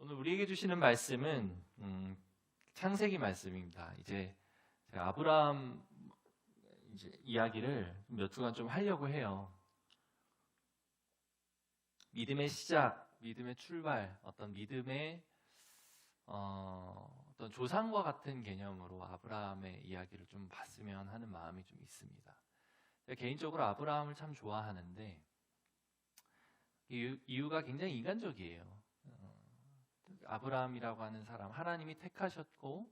오늘 우리에게 주시는 말씀은 창세기 말씀입니다. 이제 제가 아브라함 이야기를 몇 주간 좀 하려고 해요. 믿음의 시작, 믿음의 출발, 어떤 믿음의 어떤 조상과 같은 개념으로 아브라함의 이야기를 좀 봤으면 하는 마음이 좀 있습니다. 제가 개인적으로 아브라함을 참 좋아하는데 이유가 굉장히 인간적이에요. 아브라함이라고 하는 사람, 하나님이 택하셨고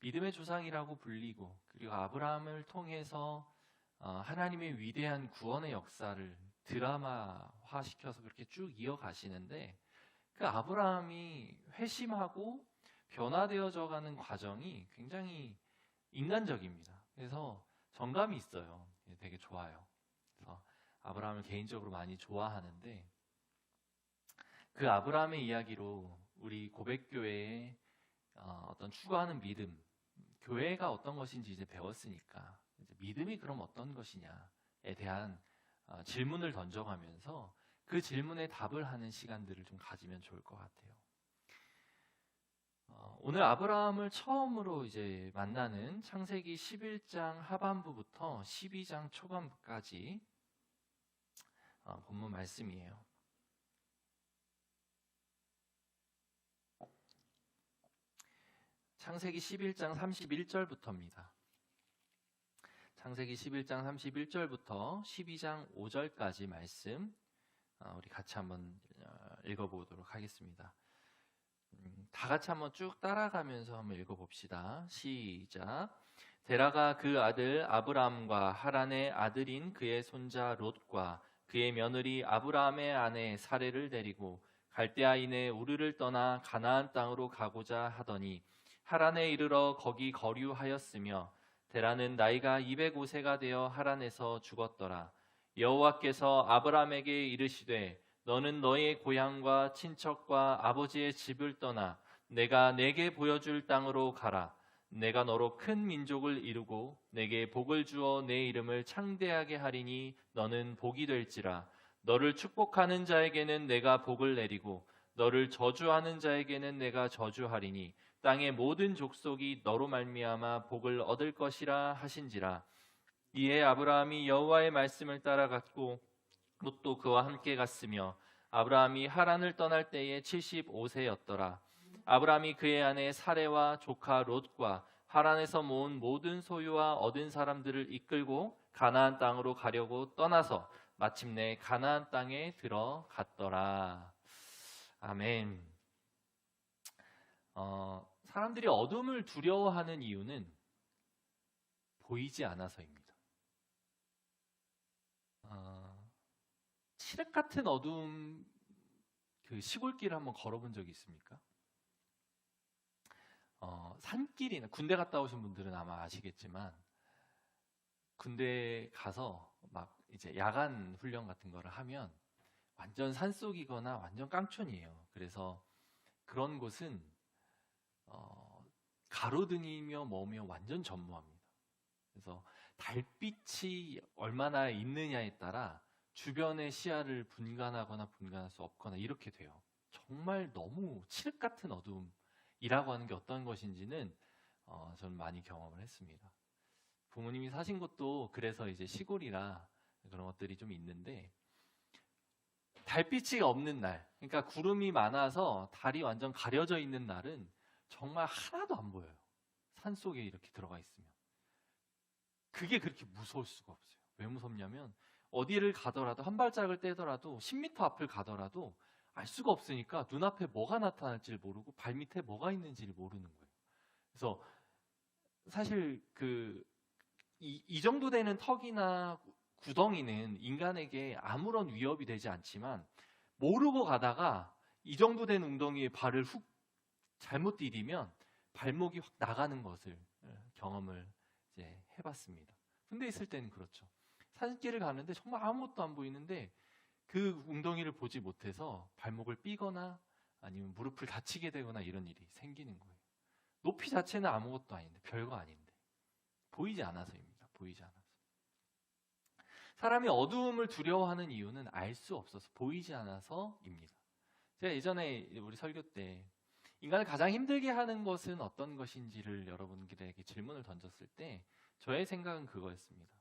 믿음의 조상이라고 불리고, 그리고 아브라함을 통해서 하나님의 위대한 구원의 역사를 드라마화시켜서 그렇게 쭉 이어가시는데, 그 아브라함이 회심하고 변화되어져 가는 과정이 굉장히 인간적입니다. 그래서 정감이 있어요. 되게 좋아요. 그래서 아브라함을 개인적으로 많이 좋아하는데, 그 아브라함의 이야기로 우리 고백교회의 어떤 추구하는 믿음, 교회가 어떤 것인지 이제 배웠으니까 이제 믿음이 그럼 어떤 것이냐에 대한 질문을 던져가면서 그 질문에 답을 하는 시간들을 좀 가지면 좋을 것 같아요. 오늘 아브라함을 처음으로 이제 만나는 창세기 11장 하반부부터 12장 초반부까지 본문 말씀이에요. 창세기 11장 31절부터입니다. 창세기 11장 31절부터 12장 5절까지 말씀 우리 같이 한번 읽어보도록 하겠습니다. 다 같이 한번 쭉 따라가면서 한번 읽어봅시다. 시작. 데라가 그 아들 아브람과 하란의 아들인 그의 손자 롯과 그의 며느리 아브라함의 아내 사레를 데리고 갈대아인의 우르를 떠나 가나안 땅으로 가고자 하더니 하란에 이르러 거기 거류하였으며 데라는 나이가 205세가 되어 하란에서 죽었더라. 여호와께서 아브라함에게 이르시되 너는 너의 고향과 친척과 아버지의 집을 떠나 내가 내게 보여줄 땅으로 가라. 내가 너로 큰 민족을 이루고 내게 복을 주어 내 이름을 창대하게 하리니 너는 복이 될지라. 너를 축복하는 자에게는 내가 복을 내리고 너를 저주하는 자에게는 내가 저주하리니 땅의 모든 족속이 너로 말미암아 복을 얻을 것이라 하신지라. 이에 아브라함이 여호와의 말씀을 따라갔고 롯도 그와 함께 갔으며 아브라함이 하란을 떠날 때에 75세였더라. 아브라함이 그의 아내 사레와 조카 롯과 하란에서 모은 모든 소유와 얻은 사람들을 이끌고 가나안 땅으로 가려고 떠나서 마침내 가나안 땅에 들어갔더라. 아멘. 사람들이 어둠을 두려워하는 이유는 보이지 않아서입니다. 칠흑 같은 어둠, 그 시골길을 한번 걸어본 적이 있습니까? 산길이나 군대 갔다 오신 분들은 아마 아시겠지만 군대 가서 막 이제 야간 훈련 같은 거를 하면 완전 산속이거나 완전 깡촌이에요. 그래서 그런 곳은 가로등이며 뭐며 완전 전무합니다. 그래서 달빛이 얼마나 있느냐에 따라 주변의 시야를 분간하거나 분간할 수 없거나 이렇게 돼요. 정말 너무 칠흑 같은 어둠이라고 하는 게 어떤 것인지는 저는 많이 경험을 했습니다. 부모님이 사신 곳도 그래서 이제 시골이라 그런 것들이 좀 있는데, 달빛이 없는 날, 그러니까 구름이 많아서 달이 완전 가려져 있는 날은 정말 하나도 안 보여요. 산속에 이렇게 들어가 있으면. 그게 그렇게 무서울 수가 없어요. 왜 무섭냐면 어디를 가더라도 한 발짝을 떼더라도 10m 앞을 가더라도 알 수가 없으니까 눈앞에 뭐가 나타날지를 모르고 발밑에 뭐가 있는지를 모르는 거예요. 그래서 사실 이 정도 되는 턱이나 구덩이는 인간에게 아무런 위협이 되지 않지만, 모르고 가다가 이 정도 된 웅덩이에 발을 훅 잘못 디디면 발목이 확 나가는 것을 경험을 이제 해봤습니다. 군대 있을 때는 그렇죠. 산길을 가는데 정말 아무것도 안 보이는데 그 웅덩이를 보지 못해서 발목을 삐거나 아니면 무릎을 다치게 되거나 이런 일이 생기는 거예요. 높이 자체는 아무것도 아닌데, 별거 아닌데 보이지 않아서입니다. 보이지 않아서. 사람이 어두움을 두려워하는 이유는 알 수 없어서, 보이지 않아서입니다. 제가 예전에 우리 설교 때 인간을 가장 힘들게 하는 것은 어떤 것인지를 여러분들에게 질문을 던졌을 때 저의 생각은 그거였습니다.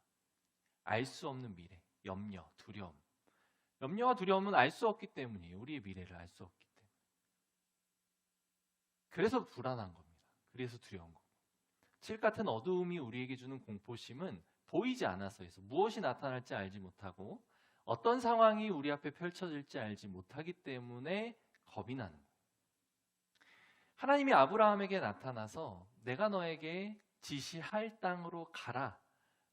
알 수 없는 미래, 염려, 두려움. 염려와 두려움은 알 수 없기 때문이에요. 우리의 미래를 알 수 없기 때문에. 그래서 불안한 겁니다. 그래서 두려운 겁니다. 칠 같은 어두움이 우리에게 주는 공포심은 보이지 않아서에서 무엇이 나타날지 알지 못하고 어떤 상황이 우리 앞에 펼쳐질지 알지 못하기 때문에 겁이 나는 거예요. 하나님이 아브라함에게 나타나서 내가 너에게 지시할 땅으로 가라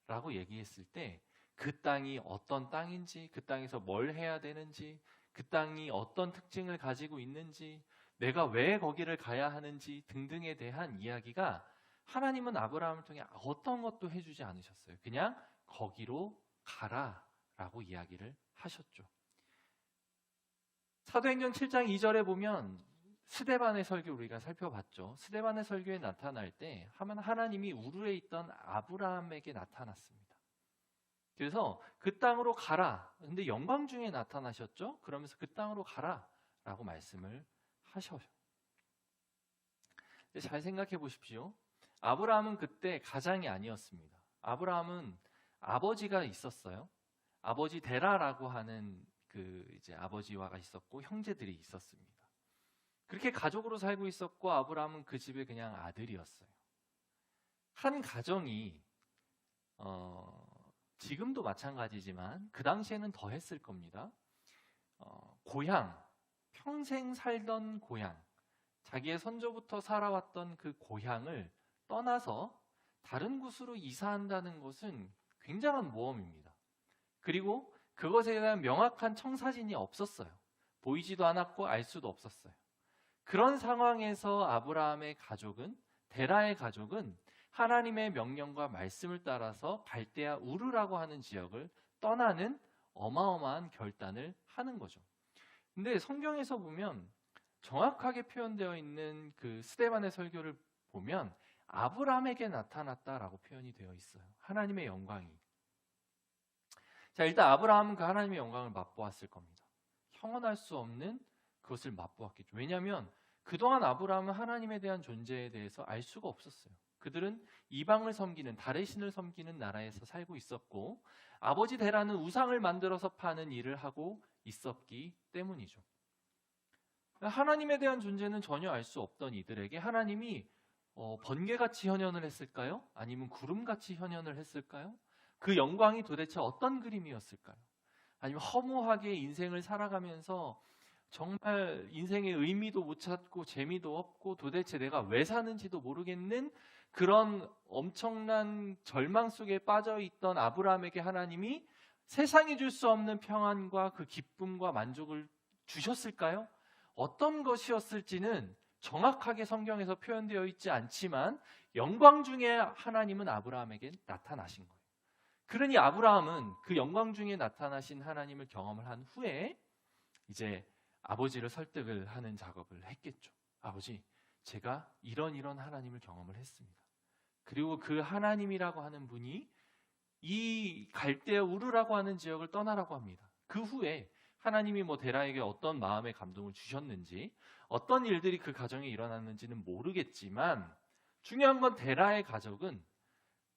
라고 얘기했을 때 그 땅이 어떤 땅인지, 그 땅에서 뭘 해야 되는지, 그 땅이 어떤 특징을 가지고 있는지, 내가 왜 거기를 가야 하는지 등등에 대한 이야기가 하나님은 아브라함을 통해 어떤 것도 해주지 않으셨어요. 그냥 거기로 가라 라고 이야기를 하셨죠. 사도행전 7장 2절에 보면 스데반의 설교 우리가 살펴봤죠. 스데반의 설교에 나타날 때 하나님이 우르에 있던 아브라함에게 나타났습니다. 그래서 그 땅으로 가라. 근데 영광 중에 나타나셨죠. 그러면서 그 땅으로 가라 라고 말씀을 하셔요. 잘 생각해 보십시오. 아브라함은 그때 가장이 아니었습니다. 아브라함은 아버지가 있었어요. 아버지 데라라고 하는 그 이제 아버지와가 있었고 형제들이 있었습니다. 그렇게 가족으로 살고 있었고 아브라함은 그 집의 그냥 아들이었어요. 한 가정이 지금도 마찬가지지만 그 당시에는 더 했을 겁니다. 고향, 평생 살던 고향, 자기의 선조부터 살아왔던 그 고향을 떠나서 다른 곳으로 이사한다는 것은 굉장한 모험입니다. 그리고 그것에 대한 명확한 청사진이 없었어요. 보이지도 않았고 알 수도 없었어요. 그런 상황에서 아브라함의 가족은, 데라의 가족은 하나님의 명령과 말씀을 따라서 갈대아 우르라고 하는 지역을 떠나는 어마어마한 결단을 하는 거죠. 근데 성경에서 보면 정확하게 표현되어 있는 그 스데반의 설교를 보면 아브라함에게 나타났다라고 표현이 되어 있어요. 하나님의 영광이. 자, 일단 아브라함은 그 하나님의 영광을 맛보았을 겁니다. 형언할 수 없는 그것을 맛보았겠죠. 왜냐하면 그동안 아브라함은 하나님에 대한 존재에 대해서 알 수가 없었어요. 그들은 이방을 섬기는, 달의 신을 섬기는 나라에서 살고 있었고 아버지 데라는 우상을 만들어서 파는 일을 하고 있었기 때문이죠. 하나님에 대한 존재는 전혀 알 수 없던 이들에게 하나님이 번개같이 현현을 했을까요? 아니면 구름같이 현현을 했을까요? 그 영광이 도대체 어떤 그림이었을까요? 아니면 허무하게 인생을 살아가면서 정말 인생의 의미도 못 찾고 재미도 없고 도대체 내가 왜 사는지도 모르겠는 그런 엄청난 절망 속에 빠져있던 아브라함에게 하나님이 세상이 줄 수 없는 평안과 그 기쁨과 만족을 주셨을까요? 어떤 것이었을지는 정확하게 성경에서 표현되어 있지 않지만 영광 중에 하나님은 아브라함에게 나타나신 거예요. 그러니 아브라함은 그 영광 중에 나타나신 하나님을 경험을 한 후에 이제 아버지를 설득을 하는 작업을 했겠죠. 아버지, 제가 이런 하나님을 경험을 했습니다. 그리고 그 하나님이라고 하는 분이 이 갈대아 우르라고 하는 지역을 떠나라고 합니다. 그 후에 하나님이 데라에게 어떤 마음의 감동을 주셨는지 어떤 일들이 그 가정에 일어났는지는 모르겠지만 중요한 건 데라의 가족은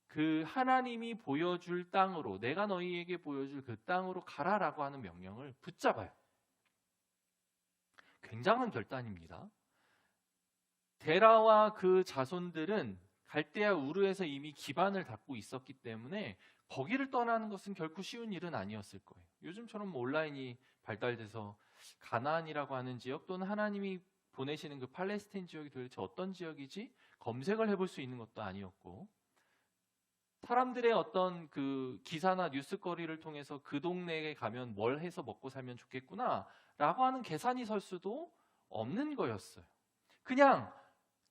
그 하나님이 보여줄 땅으로, 내가 너희에게 보여줄 그 땅으로 가라라고 하는 명령을 붙잡아요. 굉장한 결단입니다. 데라와 그 자손들은 갈대아 우르에서 이미 기반을 닦고 있었기 때문에 거기를 떠나는 것은 결코 쉬운 일은 아니었을 거예요. 요즘처럼 온라인이 발달돼서 가나안이라고 하는 지역 또는 하나님이 보내시는 그 팔레스타인 지역이 도대체 어떤 지역이지? 검색을 해볼 수 있는 것도 아니었고 사람들의 어떤 그 기사나 뉴스거리를 통해서 그 동네에 가면 뭘 해서 먹고 살면 좋겠구나 라고 하는 계산이 설 수도 없는 거였어요. 그냥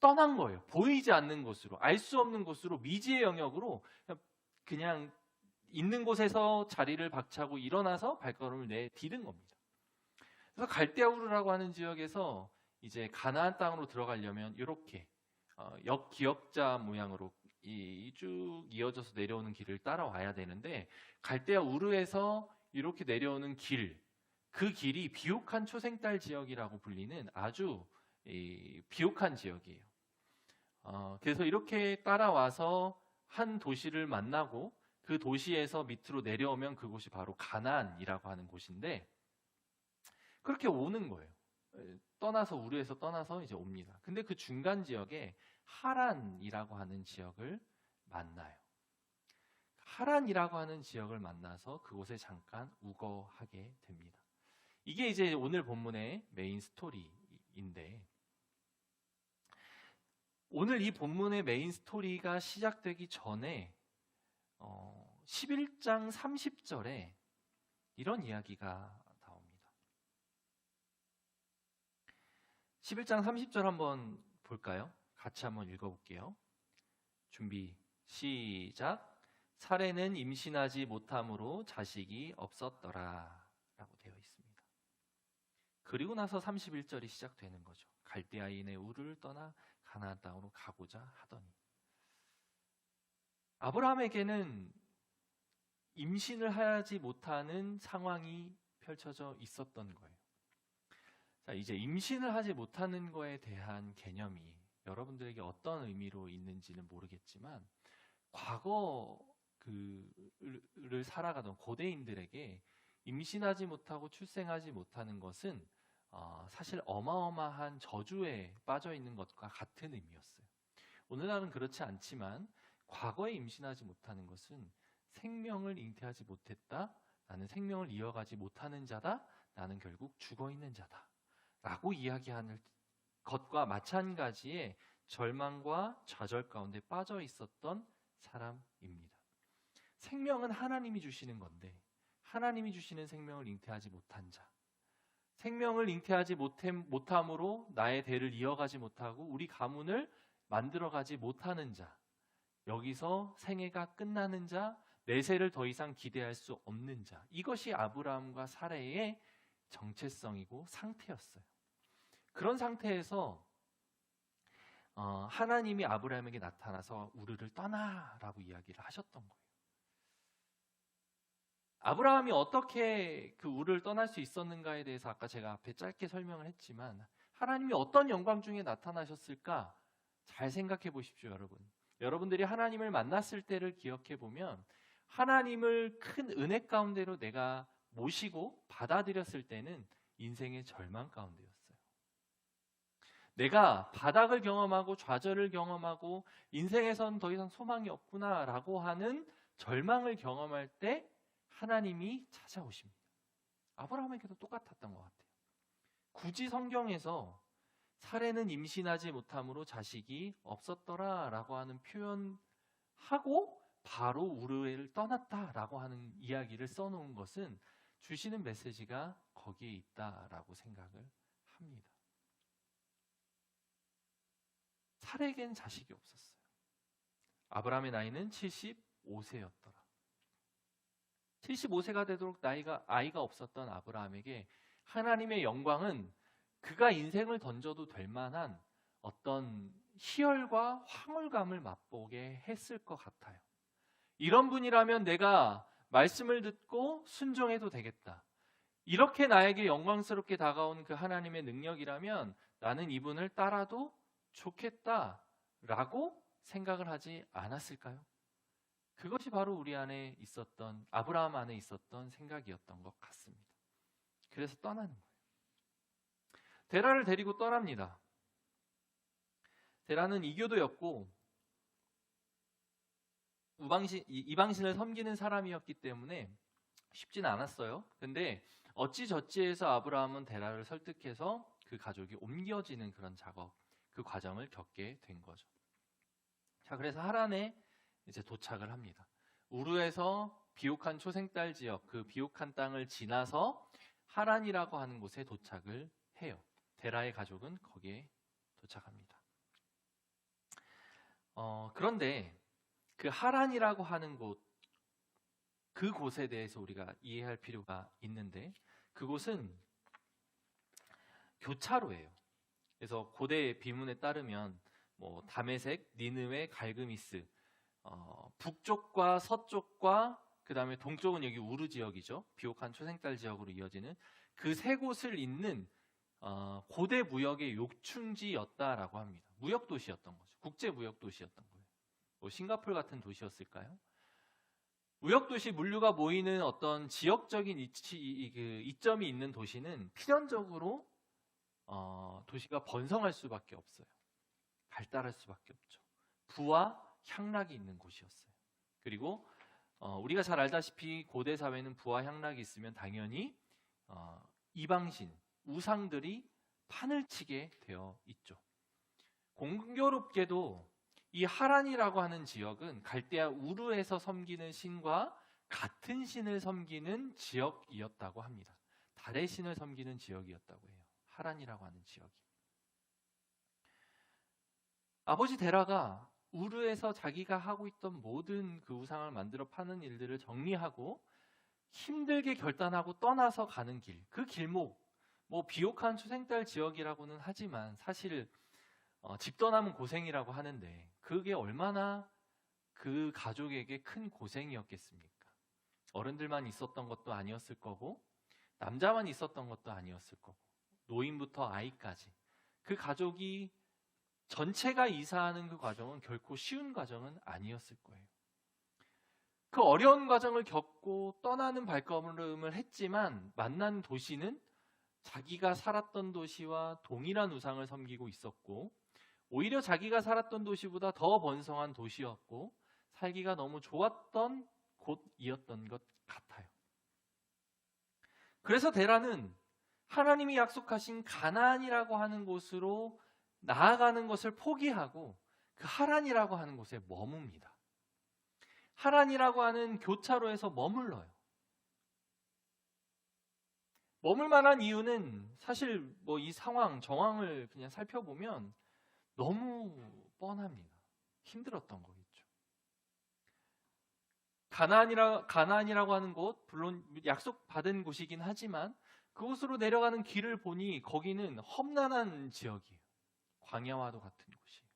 떠난 거예요. 보이지 않는 곳으로, 알 수 없는 곳으로, 미지의 영역으로 그냥 있는 곳에서 자리를 박차고 일어나서 발걸음을 내디딘 겁니다. 그래서 갈대아우르라고 하는 지역에서 이제 가나안 땅으로 들어가려면 이렇게 역기역자 모양으로 쭉 이어져서 내려오는 길을 따라와야 되는데 갈대아 우르에서 이렇게 내려오는 길, 그 길이 비옥한 초생딸 지역이라고 불리는 아주 이 비옥한 지역이에요. 그래서 이렇게 따라와서 한 도시를 만나고 그 도시에서 밑으로 내려오면 그곳이 바로 가나안이라고 하는 곳인데 그렇게 오는 거예요. 떠나서 우르에서 떠나서 이제 옵니다. 근데 그 중간 지역에 하란이라고 하는 지역을 만나요. 하란이라고 하는 지역을 만나서 그곳에 잠깐 우거하게 됩니다. 이게 이제 오늘 본문의 메인 스토리인데 오늘 이 본문의 메인 스토리가 시작되기 전에 11장 30절에 이런 이야기가 나옵니다. 11장 30절 한번 볼까요? 같이 한번 읽어볼게요. 준비, 시작. 사레는 임신하지 못함으로 자식이 없었더라 라고 되어 있습니다. 그리고 나서 31절이 시작되는 거죠. 갈대아인의 우르를 떠나 가나안 땅으로 가고자 하더니 아브라함에게는 임신을 하지 못하는 상황이 펼쳐져 있었던 거예요. 자, 이제 임신을 하지 못하는 거에 대한 개념이 여러분들에게 어떤 의미로 있는지는 모르겠지만 과거를 살아가던 고대인들에게 임신하지 못하고 출생하지 못하는 것은 사실 어마어마한 저주에 빠져 있는 것과 같은 의미였어요. 오늘날은 그렇지 않지만 과거에 임신하지 못하는 것은 생명을 잉태하지 못했다. 나는 생명을 이어가지 못하는 자다. 나는 결국 죽어 있는 자다. 라고 이야기하는 것과 마찬가지의 절망과 좌절 가운데 빠져 있었던 사람입니다. 생명은 하나님이 주시는 건데 하나님이 주시는 생명을 잉태하지 못한 자, 생명을 잉태하지 못함으로 나의 대를 이어가지 못하고 우리 가문을 만들어가지 못하는 자, 여기서 생애가 끝나는 자, 내세를 더 이상 기대할 수 없는 자, 이것이 아브라함과 사레의 정체성이고 상태였어요. 그런 상태에서 하나님이 아브라함에게 나타나서 우르를 떠나라고 이야기를 하셨던 거예요. 아브라함이 어떻게 그 우르를 떠날 수 있었는가에 대해서 아까 제가 앞에 짧게 설명을 했지만 하나님이 어떤 영광 중에 나타나셨을까? 잘 생각해 보십시오, 여러분. 여러분들이 하나님을 만났을 때를 기억해 보면 하나님을 큰 은혜 가운데로 내가 모시고 받아들였을 때는 인생의 절망 가운데였어요. 내가 바닥을 경험하고 좌절을 경험하고 인생에선 더 이상 소망이 없구나라고 하는 절망을 경험할 때 하나님이 찾아오십니다. 아브라함에게도 똑같았던 것 같아요. 굳이 성경에서 사레는 임신하지 못함으로 자식이 없었더라라고 하는 표현하고 바로 우르를 떠났다라고 하는 이야기를 써놓은 것은 주시는 메시지가 거기에 있다라고 생각을 합니다. 사레에겐 자식이 없었어요. 아브라함의 나이는 75세였더라. 75세가 되도록 아이가 없었던 아브라함에게 하나님의 영광은 그가 인생을 던져도 될 만한 어떤 희열과 황홀감을 맛보게 했을 것 같아요. 이런 분이라면 내가 말씀을 듣고 순종해도 되겠다. 이렇게 나에게 영광스럽게 다가온 그 하나님의 능력이라면 나는 이분을 따라도 좋겠다라고 생각을 하지 않았을까요? 그것이 바로 우리 안에 있었던, 아브라함 안에 있었던 생각이었던 것 같습니다. 그래서 떠나는 거예요. 데라를 데리고 떠납니다. 데라는 이교도였고 이방신을 섬기는 사람이었기 때문에 쉽지는 않았어요. 근데 어찌저찌해서 아브라함은 데라를 설득해서 그 가족이 옮겨지는 그런 작업, 그 과정을 겪게 된 거죠. 자, 그래서 하란에 이제 도착을 합니다. 우르에서 비옥한 초생딸 지역, 그 비옥한 땅을 지나서 하란이라고 하는 곳에 도착을 해요. 데라의 가족은 거기에 도착합니다. 그런데 그 하란이라고 하는 곳, 그곳에 대해서 우리가 이해할 필요가 있는데 그곳은 교차로예요. 그래서 고대 비문에 따르면 다메섹, 니느웨, 갈그미스, 북쪽과 서쪽과 그 다음에 동쪽은 여기 우르 지역이죠. 비옥한 초생딸 지역으로 이어지는 그 세 곳을 잇는 고대 무역의 요충지였다라고 합니다. 무역 도시였던 거죠. 국제 무역 도시였던 거예요. 뭐 싱가포르 같은 도시였을까요? 무역 도시 물류가 모이는 어떤 지역적인 이점이 있는 도시는 필연적으로 도시가 번성할 수밖에 없어요. 발달할 수밖에 없죠. 부와 향락이 있는 곳이었어요. 그리고 우리가 잘 알다시피 고대 사회는 부와 향락이 있으면 당연히 이방신, 우상들이 판을 치게 되어 있죠. 공교롭게도 이 하란이라고 하는 지역은 갈대아 우르에서 섬기는 신과 같은 신을 섬기는 지역이었다고 합니다. 달의 신을 섬기는 지역이었다고 해요. 하란이라고 하는 지역이. 아버지 데라가 우르에서 자기가 하고 있던 모든 그 우상을 만들어 파는 일들을 정리하고 힘들게 결단하고 떠나서 가는 길, 그 길목, 뭐 비옥한 추생딸 지역이라고는 하지만 사실 집 떠나면 고생이라고 하는데 그게 얼마나 그 가족에게 큰 고생이었겠습니까? 어른들만 있었던 것도 아니었을 거고 남자만 있었던 것도 아니었을 거고 노인부터 아이까지 그 가족이 전체가 이사하는 그 과정은 결코 쉬운 과정은 아니었을 거예요. 그 어려운 과정을 겪고 떠나는 발걸음을 했지만 만난 도시는 자기가 살았던 도시와 동일한 우상을 섬기고 있었고 오히려 자기가 살았던 도시보다 더 번성한 도시였고 살기가 너무 좋았던 곳이었던 것 같아요. 그래서 데라는 하나님이 약속하신 가나안이라고 하는 곳으로 나아가는 것을 포기하고 그 하란이라고 하는 곳에 머뭅니다. 하란이라고 하는 교차로에서 머물러요. 머물 만한 이유는 사실 뭐 이 정황을 그냥 살펴보면 너무 뻔합니다. 힘들었던 거겠죠. 가나안이라고 하는 곳, 물론 약속받은 곳이긴 하지만 그곳으로 내려가는 길을 보니 거기는 험난한 지역이에요. 광야와도 같은 곳이에요.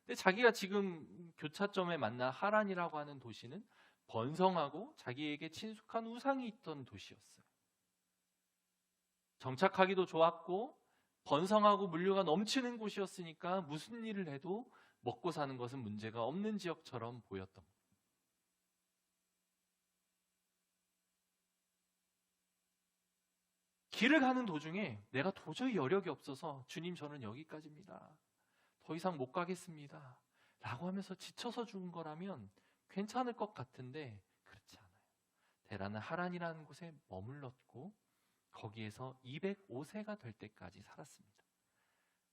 근데 자기가 지금 교차점에 만난 하란이라고 하는 도시는 번성하고 자기에게 친숙한 우상이 있던 도시였어요. 정착하기도 좋았고 번성하고 물류가 넘치는 곳이었으니까 무슨 일을 해도 먹고 사는 것은 문제가 없는 지역처럼 보였던 거예요. 길을 가는 도중에 내가 도저히 여력이 없어서 주님 저는 여기까지입니다. 더 이상 못 가겠습니다. 라고 하면서 지쳐서 죽은 거라면 괜찮을 것 같은데 그렇지 않아요. 데라는 하란이라는 곳에 머물렀고 거기에서 205세가 될 때까지 살았습니다.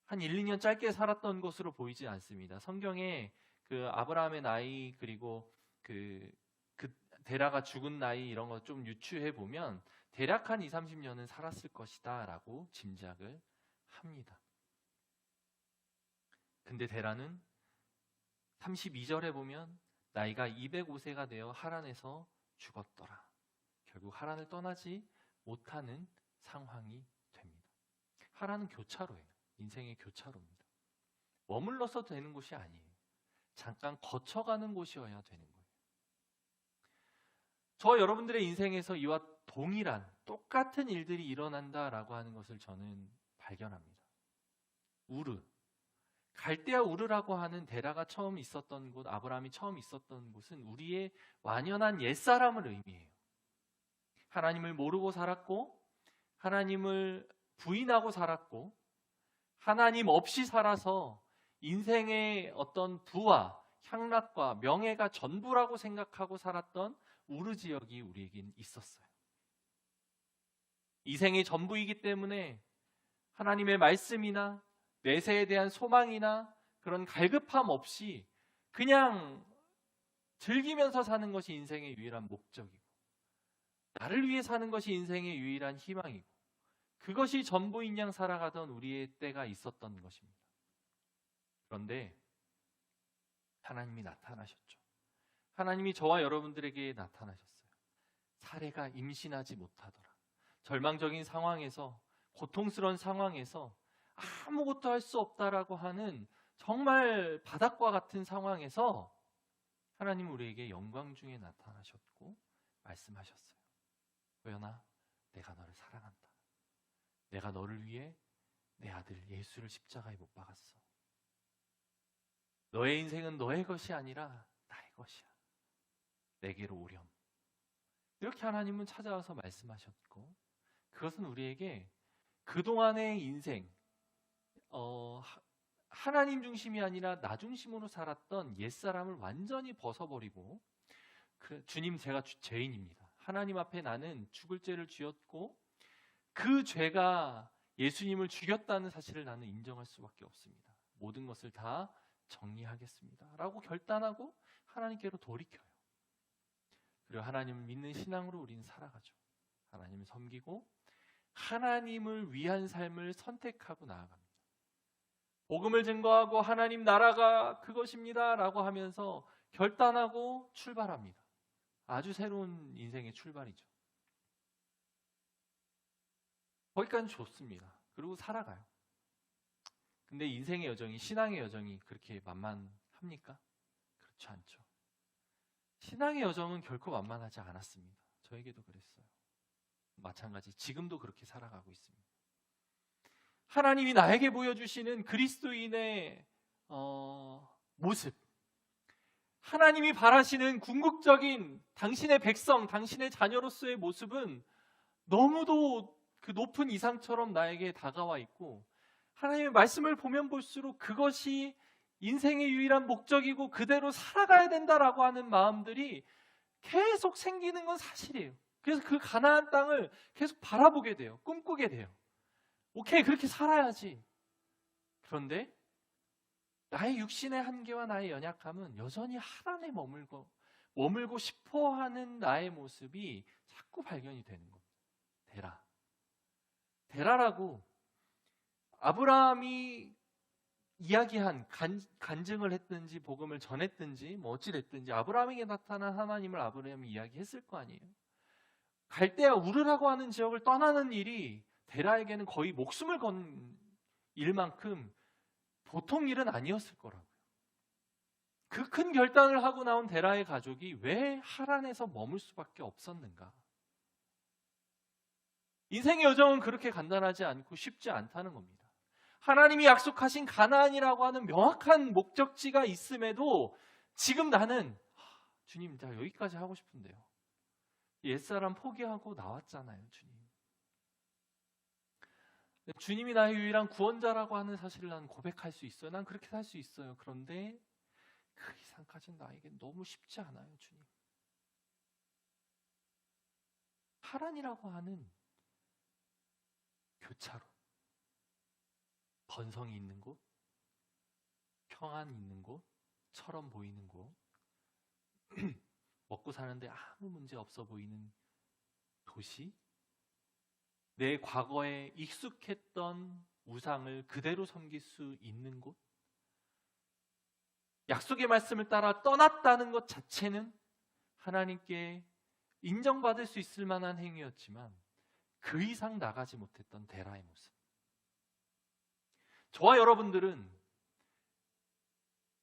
한 1, 2년 짧게 살았던 것으로 보이지 않습니다. 성경에 그 아브라함의 나이 그리고 그 데라가 죽은 나이 이런 거 좀 유추해 보면 대략 한 2, 30년은 살았을 것이다 라고 짐작을 합니다. 근데 데라는 32절에 보면 나이가 205세가 되어 하란에서 죽었더라. 결국 하란을 떠나지 못하는 상황이 됩니다. 하란은 교차로예요. 인생의 교차로입니다. 머물러서 되는 곳이 아니에요. 잠깐 거쳐가는 곳이어야 되는 거예요. 저 여러분들의 인생에서 이와 동일한 똑같은 일들이 일어난다라고 하는 것을 저는 발견합니다. 갈대아 우르라고 하는 데라가 처음 있었던 곳, 아브라함이 처음 있었던 곳은 우리의 완연한 옛사람을 의미해요. 하나님을 모르고 살았고 하나님을 부인하고 살았고 하나님 없이 살아서 인생의 어떤 부와 향락과 명예가 전부라고 생각하고 살았던 우르 지역이 우리에겐 있었어요. 이 생의 전부이기 때문에 하나님의 말씀이나 내세에 대한 소망이나 그런 갈급함 없이 그냥 즐기면서 사는 것이 인생의 유일한 목적이고 나를 위해 사는 것이 인생의 유일한 희망이고 그것이 전부인 양 살아가던 우리의 때가 있었던 것입니다. 그런데 하나님이 나타나셨죠. 하나님이 저와 여러분들에게 나타나셨어요. 사례가 임신하지 못하더라. 절망적인 상황에서 고통스러운 상황에서 아무것도 할 수 없다라고 하는 정말 바닥과 같은 상황에서 하나님 우리에게 영광 중에 나타나셨고 말씀하셨어요. 호연아, 내가 너를 사랑한다. 내가 너를 위해 내 아들 예수를 십자가에 못 박았어. 너의 인생은 너의 것이 아니라 나의 것이야. 내게로 오렴. 이렇게 하나님은 찾아와서 말씀하셨고, 그것은 우리에게 그동안의 인생, 하나님 중심이 아니라 나 중심으로 살았던 옛사람을 완전히 벗어버리고, 주님, 제가 죄인입니다. 하나님 앞에 나는 죽을 죄를 지었고 그 죄가 예수님을 죽였다는 사실을 나는 인정할 수밖에 없습니다. 모든 것을 다 정리하겠습니다 라고 결단하고 하나님께로 돌이켜요. 그리고 하나님을 믿는 신앙으로 우리는 살아가죠. 하나님을 섬기고 하나님을 위한 삶을 선택하고 나아갑니다. 복음을 증거하고 하나님 나라가 그것입니다 라고 하면서 결단하고 출발합니다. 아주 새로운 인생의 출발이죠. 거기까지는 좋습니다. 그리고 살아가요. 근데 인생의 여정이, 신앙의 여정이 그렇게 만만합니까? 그렇지 않죠. 신앙의 여정은 결코 만만하지 않았습니다. 저에게도 그랬어요. 마찬가지 지금도 그렇게 살아가고 있습니다. 하나님이 나에게 보여주시는 그리스도인의 모습, 하나님이 바라시는 궁극적인 당신의 백성, 당신의 자녀로서의 모습은 너무도 그 높은 이상처럼 나에게 다가와 있고, 하나님의 말씀을 보면 볼수록 그것이 인생의 유일한 목적이고 그대로 살아가야 된다라고 하는 마음들이 계속 생기는 건 사실이에요. 그래서 그 가나안 땅을 계속 바라보게 돼요. 꿈꾸게 돼요. 오케이, 그렇게 살아야지. 그런데 나의 육신의 한계와 나의 연약함은 여전히 하란에 머물고 싶어하는 나의 모습이 자꾸 발견이 되는 겁니다. 데라라고 아브라함이 이야기한 간증을 했든지 복음을 전했든지 뭐 어찌 됐든지 아브라함에게 나타난 하나님을 아브라함이 이야기했을 거 아니에요. 갈대아 우르라고 하는 지역을 떠나는 일이 데라에게는 거의 목숨을 건 일만큼 보통 일은 아니었을 거라고요. 그 큰 결단을 하고 나온 데라의 가족이 왜 하란에서 머물 수밖에 없었는가? 인생의 여정은 그렇게 간단하지 않고 쉽지 않다는 겁니다. 하나님이 약속하신 가나안이라고 하는 명확한 목적지가 있음에도 지금 나는 주님, 나 여기까지 하고 싶은데요. 옛사람 포기하고 나왔잖아요, 주님. 주님이 나의 유일한 구원자라고 하는 사실을 나는 고백할 수 있어요. 난 그렇게 살 수 있어요. 그런데 그 이상까지는 나에게 너무 쉽지 않아요, 주님. 하란이라고 하는 교차로, 번성이 있는 곳, 평안이 있는 곳처럼 보이는 곳, 먹고 사는데 아무 문제 없어 보이는 도시, 내 과거에 익숙했던 우상을 그대로 섬길 수 있는 곳, 약속의 말씀을 따라 떠났다는 것 자체는 하나님께 인정받을 수 있을 만한 행위였지만 그 이상 나가지 못했던 데라의 모습. 저와 여러분들은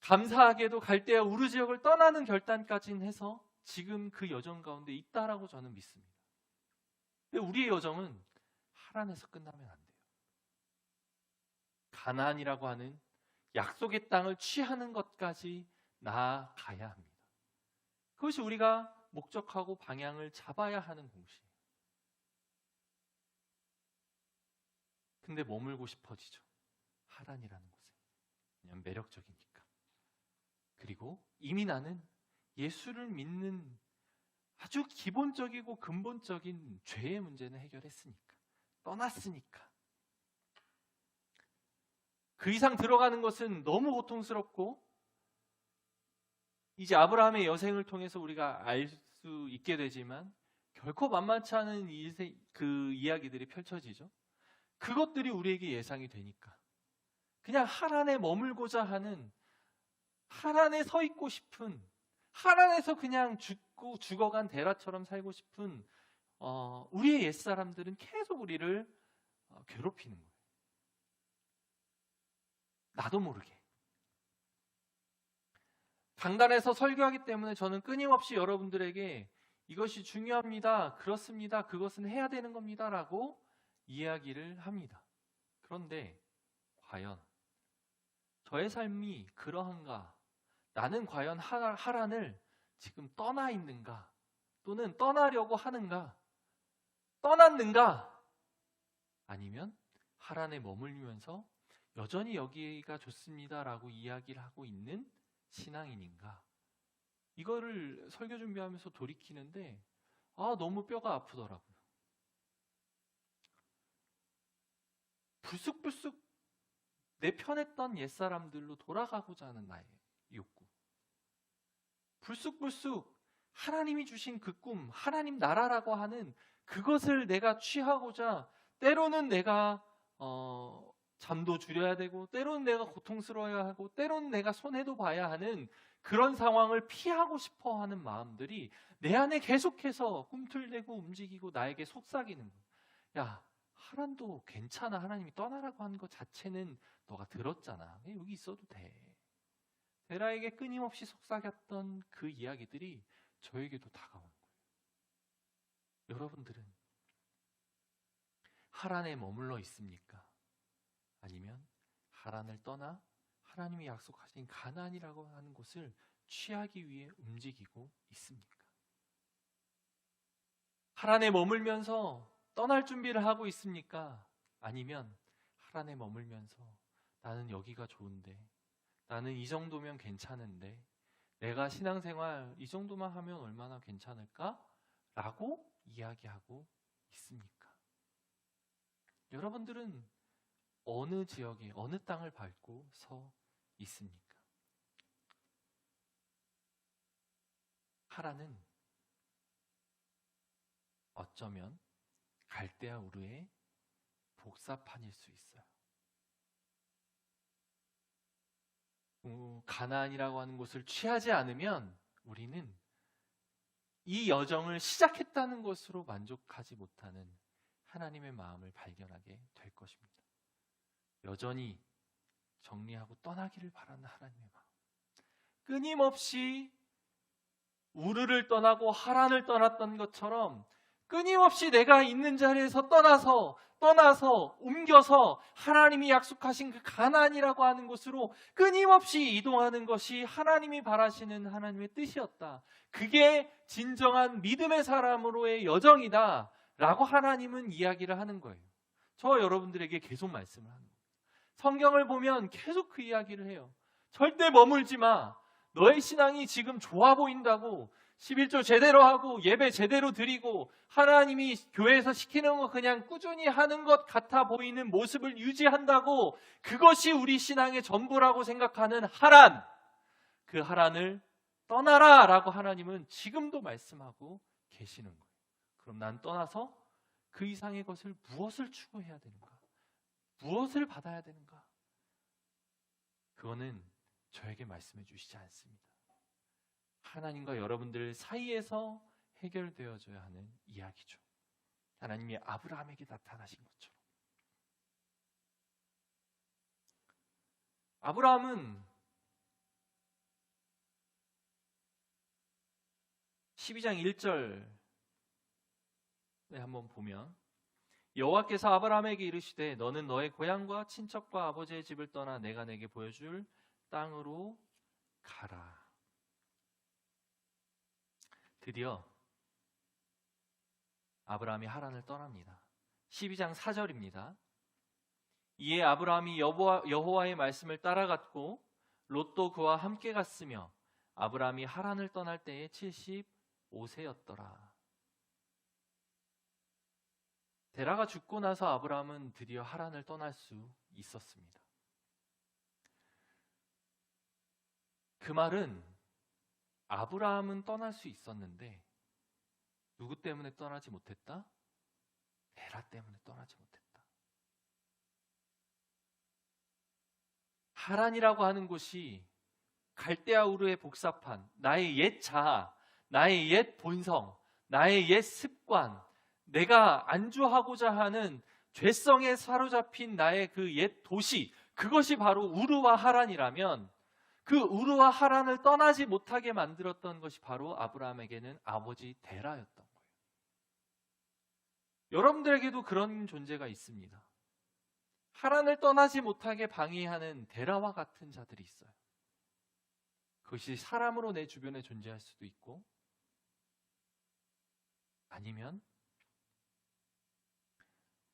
감사하게도 갈대아 우르 지역을 떠나는 결단까지는 해서 지금 그 여정 가운데 있다라고 저는 믿습니다. 근데 우리의 여정은 하란에서 끝나면 안 돼요. 가나안이라고 하는 약속의 땅을 취하는 것까지 나아가야 합니다. 그것이 우리가 목적하고 방향을 잡아야 하는 공시예요. 근데 머물고 싶어지죠. 하란이라는 곳에. 왜냐하면 매력적이니까. 그리고 이미 나는 예수를 믿는 아주 기본적이고 근본적인 죄의 문제는 해결했으니까. 떠났으니까. 그 이상 들어가는 것은 너무 고통스럽고 이제 아브라함의 여생을 통해서 우리가 알 수 있게 되지만 결코 만만치 않은 그 이야기들이 펼쳐지죠. 그것들이 우리에게 예상이 되니까 그냥 하란에 머물고자 하는, 하란에 서 있고 싶은, 하란에서 그냥 죽어간 데라처럼 살고 싶은 우리의 옛사람들은 계속 우리를 괴롭히는 거예요. 나도 모르게. 강단에서 설교하기 때문에 저는 끊임없이 여러분들에게 이것이 중요합니다, 그렇습니다, 그것은 해야 되는 겁니다 라고 이야기를 합니다. 그런데 과연 저의 삶이 그러한가? 나는 과연 하란을 지금 떠나 있는가? 또는 떠나려고 하는가? 떠났는가? 아니면 하란에 머물면서 여전히 여기가 좋습니다라고 이야기를 하고 있는 신앙인인가? 이거를 설교 준비하면서 돌이키는데 너무 뼈가 아프더라고요. 불쑥불쑥 내 편했던 옛사람들로 돌아가고자 하는 나의 욕구. 불쑥불쑥 하나님이 주신 그 꿈, 하나님 나라라고 하는 그것을 내가 취하고자 때로는 내가 잠도 줄여야 되고 때로는 내가 고통스러워야 하고 때로는 내가 손해도 봐야 하는 그런 상황을 피하고 싶어 하는 마음들이 내 안에 계속해서 꿈틀대고 움직이고 나에게 속삭이는 거예요. 야, 하란도 괜찮아. 하나님이 떠나라고 하는 것 자체는 너가 들었잖아. 여기 있어도 돼. 데라에게 끊임없이 속삭였던 그 이야기들이 저에게도 다가온 거예요. 여러분들은 하란에 머물러 있습니까? 아니면 하란을 떠나 하나님이 약속하신 가나안이라고 하는 곳을 취하기 위해 움직이고 있습니까? 하란에 머물면서 떠날 준비를 하고 있습니까? 아니면 하란에 머물면서 나는 여기가 좋은데, 나는 이 정도면 괜찮은데, 내가 신앙생활 이 정도만 하면 얼마나 괜찮을까? 라고 이야기하고 있습니까? 여러분들은 어느 지역에, 어느 땅을 밟고 서 있습니까? 하란은 어쩌면 갈대아 우르의 복사판일 수 있어요. 가나안이라고 하는 곳을 취하지 않으면 우리는 이 여정을 시작했다는 것으로 만족하지 못하는 하나님의 마음을 발견하게 될 것입니다. 여전히 정리하고 떠나기를 바라는 하나님의 마음. 끊임없이 우르를 떠나고 하란을 떠났던 것처럼 끊임없이 내가 있는 자리에서 떠나서 옮겨서 하나님이 약속하신 그 가나안이라고 하는 곳으로 끊임없이 이동하는 것이 하나님이 바라시는 하나님의 뜻이었다. 그게 진정한 믿음의 사람으로의 여정이다 라고 하나님은 이야기를 하는 거예요. 저 여러분들에게 계속 말씀을 하는 거예요. 성경을 보면 계속 그 이야기를 해요. 절대 머물지 마. 너의 신앙이 지금 좋아 보인다고 11조 제대로 하고 예배 제대로 드리고 하나님이 교회에서 시키는 거 그냥 꾸준히 하는 것 같아 보이는 모습을 유지한다고 그것이 우리 신앙의 전부라고 생각하는 하란, 그 하란을 떠나라 라고 하나님은 지금도 말씀하고 계시는 거예요. 그럼 난 떠나서 그 이상의 것을 무엇을 추구해야 되는가? 무엇을 받아야 되는가? 그거는 저에게 말씀해 주시지 않습니다. 하나님과 여러분들 사이에서 해결되어져야 하는 이야기죠. 하나님이 아브라함에게 나타나신 것처럼. 아브라함은 12장 1절에 한번 보면 여호와께서 아브라함에게 이르시되 너는 너의 고향과 친척과 아버지의 집을 떠나 내가 내게 보여줄 땅으로 가라. 드디어 아브라함이 하란을 떠납니다. 12장 4절입니다. 이에 아브라함이 여호와의 말씀을 따라갔고 롯도 그와 함께 갔으며 아브라함이 하란을 떠날 때에 75세였더라. 데라가 죽고 나서 아브라함은 드디어 하란을 떠날 수 있었습니다. 그 말은 아브라함은 떠날 수 있었는데 누구 때문에 떠나지 못했다? 데라 때문에 떠나지 못했다. 하란이라고 하는 곳이 갈대아 우르의 복사판, 나의 옛 자아, 나의 옛 본성, 나의 옛 습관, 내가 안주하고자 하는 죄성에 사로잡힌 나의 그 옛 도시, 그것이 바로 우르와 하란이라면 그 우르와 하란을 떠나지 못하게 만들었던 것이 바로 아브라함에게는 아버지 데라였던 거예요. 여러분들에게도 그런 존재가 있습니다. 하란을 떠나지 못하게 방해하는 데라와 같은 자들이 있어요. 그것이 사람으로 내 주변에 존재할 수도 있고, 아니면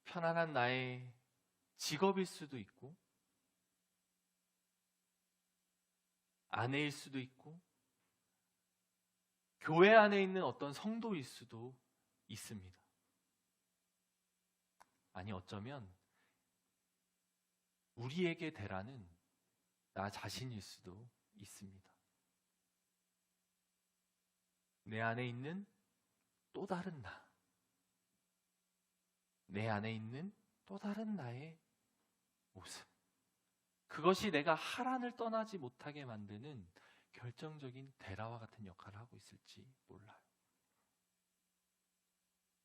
편안한 나의 직업일 수도 있고, 아내일 수도 있고, 교회 안에 있는 어떤 성도일 수도 있습니다. 아니, 어쩌면 우리에게 대라는 나 자신일 수도 있습니다. 내 안에 있는 또 다른 나, 내 안에 있는 또 다른 나의 모습, 그것이 내가 하란을 떠나지 못하게 만드는 결정적인 데라와 같은 역할을 하고 있을지 몰라요.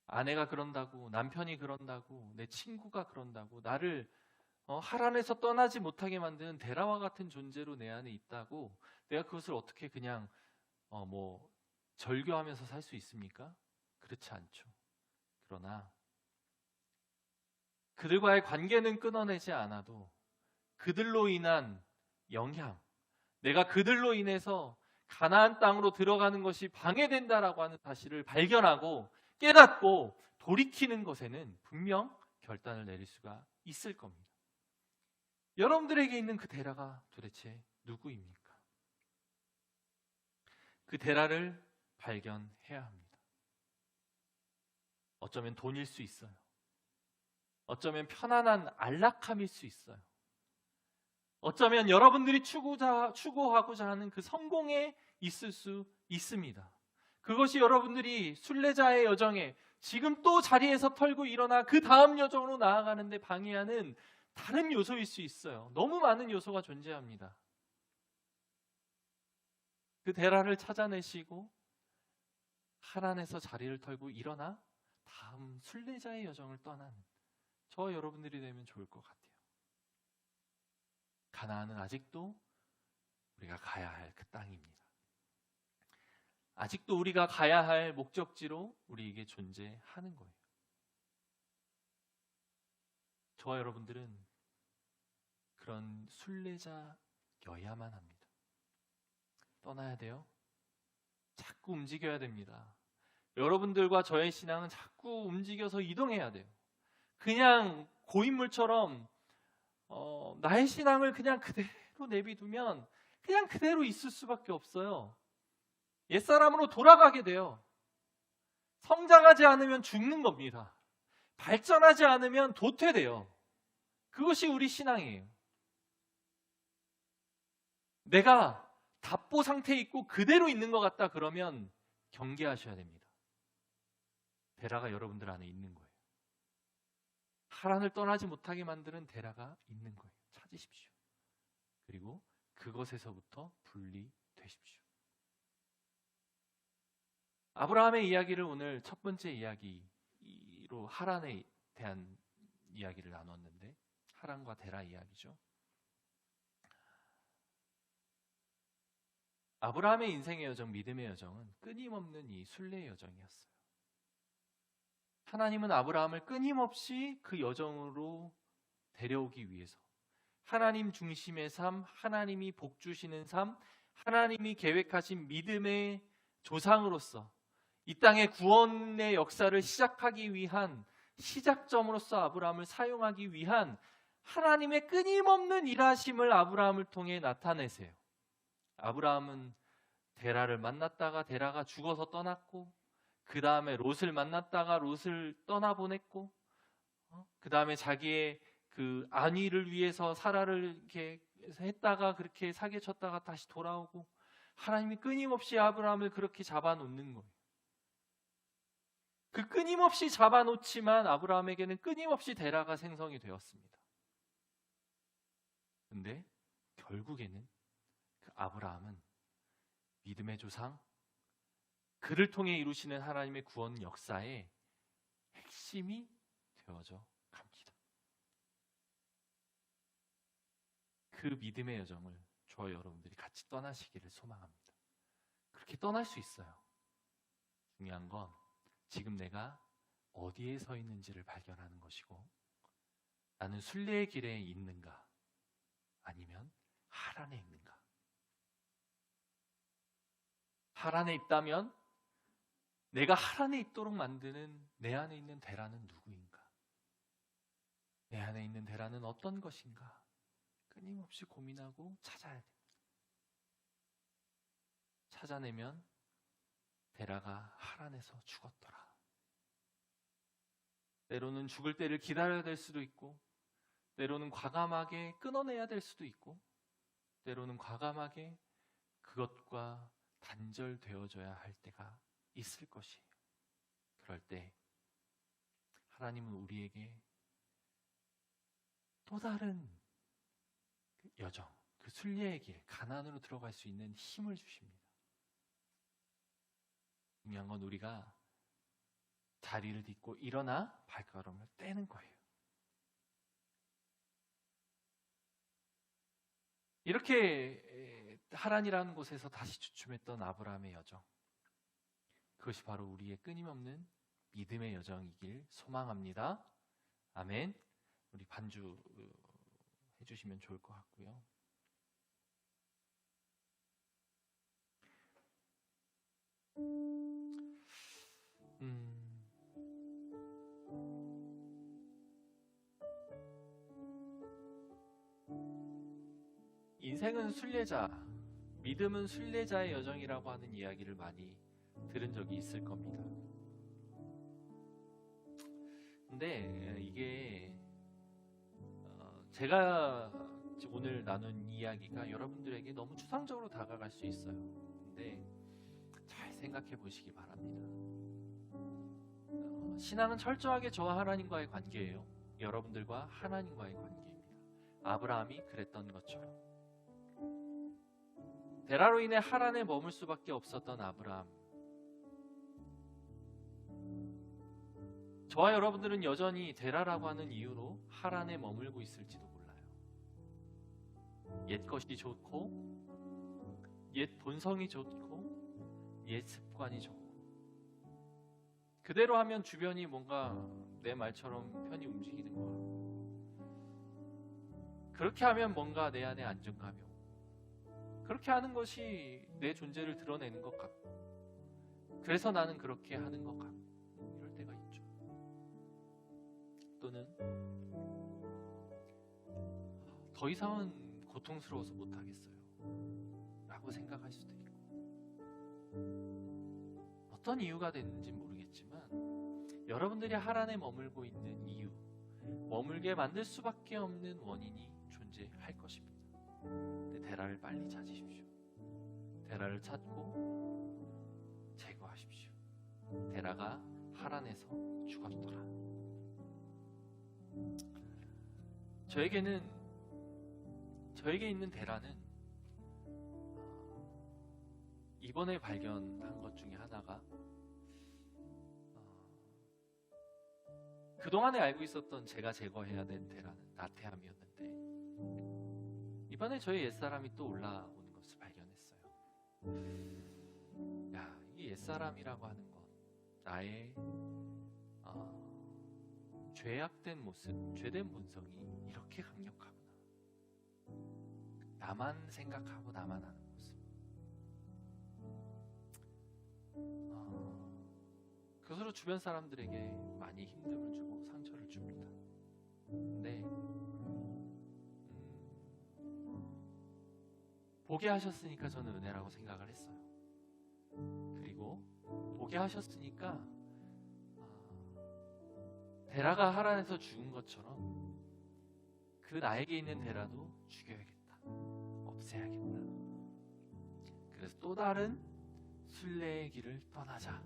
아내가 그런다고, 남편이 그런다고, 내 친구가 그런다고 나를 하란에서 떠나지 못하게 만드는 데라와 같은 존재로 내 안에 있다고 내가 그것을 어떻게 그냥 절교하면서 살 수 있습니까? 그렇지 않죠. 그러나 그들과의 관계는 끊어내지 않아도 그들로 인한 영향, 내가 그들로 인해서 가나안 땅으로 들어가는 것이 방해된다라고 하는 사실을 발견하고 깨닫고 돌이키는 것에는 분명 결단을 내릴 수가 있을 겁니다. 여러분들에게 있는 그 데라가 도대체 누구입니까? 그 데라를 발견해야 합니다. 어쩌면 돈일 수 있어요. 어쩌면 편안한 안락함일 수 있어요. 어쩌면 여러분들이 추구하고자 하는 그 성공에 있을 수 있습니다. 그것이 여러분들이 순례자의 여정에 지금 또 자리에서 털고 일어나 그 다음 여정으로 나아가는데 방해하는 다른 요소일 수 있어요. 너무 많은 요소가 존재합니다. 그 데라를 찾아내시고 하란에서 자리를 털고 일어나 다음 순례자의 여정을 떠나는 저와 여러분들이 되면 좋을 것 같아요. 가나안은 아직도 우리가 가야 할 그 땅입니다. 아직도 우리가 가야 할 목적지로 우리에게 존재하는 거예요. 저와 여러분들은 그런 순례자여야만 합니다. 떠나야 돼요. 자꾸 움직여야 됩니다. 여러분들과 저의 신앙은 자꾸 움직여서 이동해야 돼요. 그냥 고인물처럼 나의 신앙을 그냥 그대로 내비두면 그냥 그대로 있을 수밖에 없어요. 옛사람으로 돌아가게 돼요. 성장하지 않으면 죽는 겁니다. 발전하지 않으면 도태돼요. 그것이 우리 신앙이에요. 내가 답보 상태에 있고 그대로 있는 것 같다 그러면 경계하셔야 됩니다. 데라가 여러분들 안에 있는 거예요. 하란을 떠나지 못하게 만드는 데라가 있는 거예요. 찾으십시오. 그리고 그것에서부터 분리되십시오. 아브라함의 이야기를 오늘 첫 번째 이야기로 하란에 대한 이야기를 나눴는데, 하란과 데라 이야기죠. 아브라함의 인생의 여정, 믿음의 여정은 끊임없는 이 순례의 여정이었어요. 하나님은 아브라함을 끊임없이 그 여정으로 데려오기 위해서 하나님 중심의 삶, 하나님이 복 주시는 삶, 하나님이 계획하신 믿음의 조상으로서 이 땅의 구원의 역사를 시작하기 위한 시작점으로서 아브라함을 사용하기 위한 하나님의 끊임없는 일하심을 아브라함을 통해 나타내세요. 아브라함은 데라를 만났다가 데라가 죽어서 떠났고, 그 다음에 롯을 만났다가 롯을 떠나보냈고, 그 다음에 자기의 그 안위를 위해서 사라를 이렇게 했다가 그렇게 사기쳤다가 다시 돌아오고, 하나님이 끊임없이 아브라함을 그렇게 잡아놓는 거예요. 그 끊임없이 잡아놓지만 아브라함에게는 끊임없이 데라가 생성이 되었습니다. 근데 결국에는 그 아브라함은 믿음의 조상, 그를 통해 이루시는 하나님의 구원 역사의 핵심이 되어져 갑니다. 그 믿음의 여정을 저와 여러분들이 같이 떠나시기를 소망합니다. 그렇게 떠날 수 있어요. 중요한 건 지금 내가 어디에 서 있는지를 발견하는 것이고, 나는 순례의 길에 있는가 아니면 하란에 있는가. 하란에 있다면 내가 하란에 있도록 만드는 내 안에 있는 대라는 누구인가? 내 안에 있는 대라는 어떤 것인가? 끊임없이 고민하고 찾아야 됩니다. 찾아내면 데라가 하란에서 죽었더라. 때로는 죽을 때를 기다려야 될 수도 있고, 때로는 과감하게 끊어내야 될 수도 있고, 때로는 과감하게 그것과 단절되어져야 할 때가 있을 것이에요. 그럴 때 하나님은 우리에게 또 다른 여정, 그 순례의 길, 가나안으로 들어갈 수 있는 힘을 주십니다. 중요한 건 우리가 자리를 딛고 일어나 발걸음을 떼는 거예요. 이렇게 하란이라는 곳에서 다시 주춤했던 아브라함의 여정, 그것이 바로 우리의 끊임없는 믿음의 여정이길 소망합니다. 아멘. 우리 반주 해주시면 좋을 것 같고요. 인생은 순례자, 믿음은 순례자의 여정이라고 하는 이야기를 많이 들은 적이 있을 겁니다. 근데 이게 제가 오늘 나눈 이야기가 여러분들에게 너무 추상적으로 다가갈 수 있어요. 근데 잘 생각해 보시기 바랍니다. 신앙은 철저하게 저와 하나님과의 관계예요. 여러분들과 하나님과의 관계입니다. 아브라함이 그랬던 것처럼 데라로 인해 하란에 머물 수밖에 없었던 아브라함, 저와 여러분들은 여전히 데라라고 하는 이유로 하란에 머물고 있을지도 몰라요. 옛 것이 좋고, 옛 본성이 좋고, 옛 습관이 좋고, 그대로 하면 주변이 뭔가 내 말처럼 편히 움직이는 것 같고, 그렇게 하면 뭔가 내 안에 안정감이 오고, 그렇게 하는 것이 내 존재를 드러내는 것 같고, 그래서 나는 그렇게 하는 것 같고, 이럴 때가 있죠. 또는 더 이상은 고통스러워서 못하겠어요 라고 생각할 수도 있고, 어떤 이유가 됐는지 모르겠지만 여러분들이 하란에 머물고 있는 이유, 머물게 만들 수밖에 없는 원인이 존재할 것입니다. 근데 데라를 빨리 찾으십시오. 데라를 찾고 제거하십시오. 데라가 하란에서 죽었더라. 저에게 있는 데라는 이번에 발견한 것 중에 하나가 그동안에 알고 있었던 제가 제거해야 된 데라는 나태함이었는데, 이번에 저의 옛사람이 또 올라오는 것을 발견했어요. 이 옛사람이라고 하는 것, 나의 죄악된 모습, 죄된 본성이 이렇게 강력하구나. 나만 생각하고 나만 하는 모습. 그것으로 주변 사람들에게 많이 힘듦을 주고 상처를 줍니다. 근데 보게 하셨으니까 저는 은혜라고 생각을 했어요. 그리고 보게 하셨으니까 데라가 하란에서 죽은 것처럼 그 나에게 있는 데라도 죽여야겠다, 없애야겠다. 그래서 또 다른 순례의 길을 떠나자,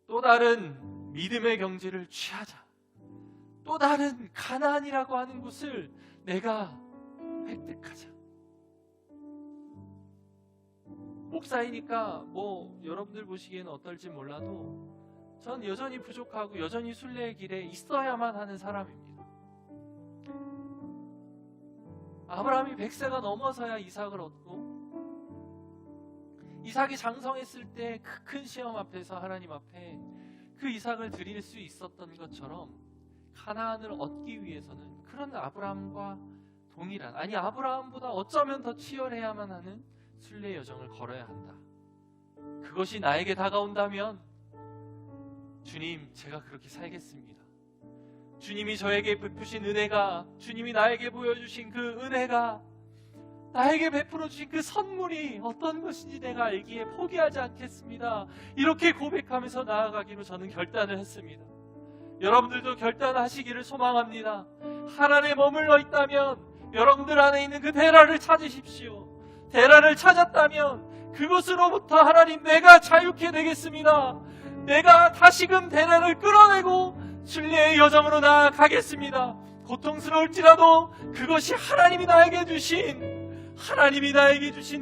또 다른 믿음의 경지를 취하자, 또 다른 가나안이라고 하는 곳을 내가 획득하자. 목사이니까 여러분들 보시기에는 어떨지 몰라도 전 여전히 부족하고 여전히 순례의 길에 있어야만 하는 사람입니다. 아브라함이 100세가 넘어서야 이삭을 얻고, 이삭이 장성했을 때 그 큰 시험 앞에서 하나님 앞에 그 이삭을 드릴 수 있었던 것처럼 가나안을 얻기 위해서는 그런 아브라함과 동일한, 아니 아브라함보다 어쩌면 더 치열해야만 하는 순례의 여정을 걸어야 한다. 그것이 나에게 다가온다면 주님, 제가 그렇게 살겠습니다. 주님이 저에게 베푸신 은혜가, 주님이 나에게 보여주신 그 은혜가, 나에게 베풀어 주신 그 선물이 어떤 것인지 내가 알기에 포기하지 않겠습니다. 이렇게 고백하면서 나아가기로 저는 결단을 했습니다. 여러분들도 결단하시기를 소망합니다. 하나님에 머물러 있다면 여러분들 안에 있는 그 대라를 찾으십시오. 대라를 찾았다면 그것으로부터 하나님, 내가 자유케 되겠습니다. 내가 다시금 대라를 끌어내고 순례의 여정으로 나아가겠습니다. 고통스러울지라도 그것이 하나님이 나에게 주신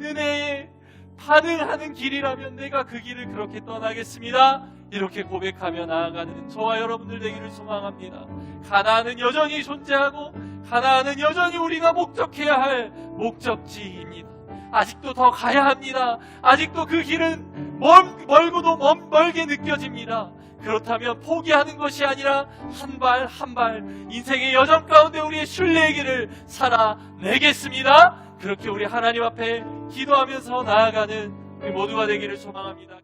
은혜에 반응하는 길이라면 내가 그 길을 그렇게 떠나겠습니다. 이렇게 고백하며 나아가는 저와 여러분들 되기를 소망합니다. 가나안은 여전히 존재하고 가나안은 여전히 우리가 목적해야 할 목적지입니다. 아직도 더 가야 합니다. 아직도 그 길은 멀고도 멀게 느껴집니다. 그렇다면 포기하는 것이 아니라 한 발 한 발 인생의 여정 가운데 우리의 순례의 길을 살아내겠습니다. 그렇게 우리 하나님 앞에 기도하면서 나아가는 우리 모두가 되기를 소망합니다.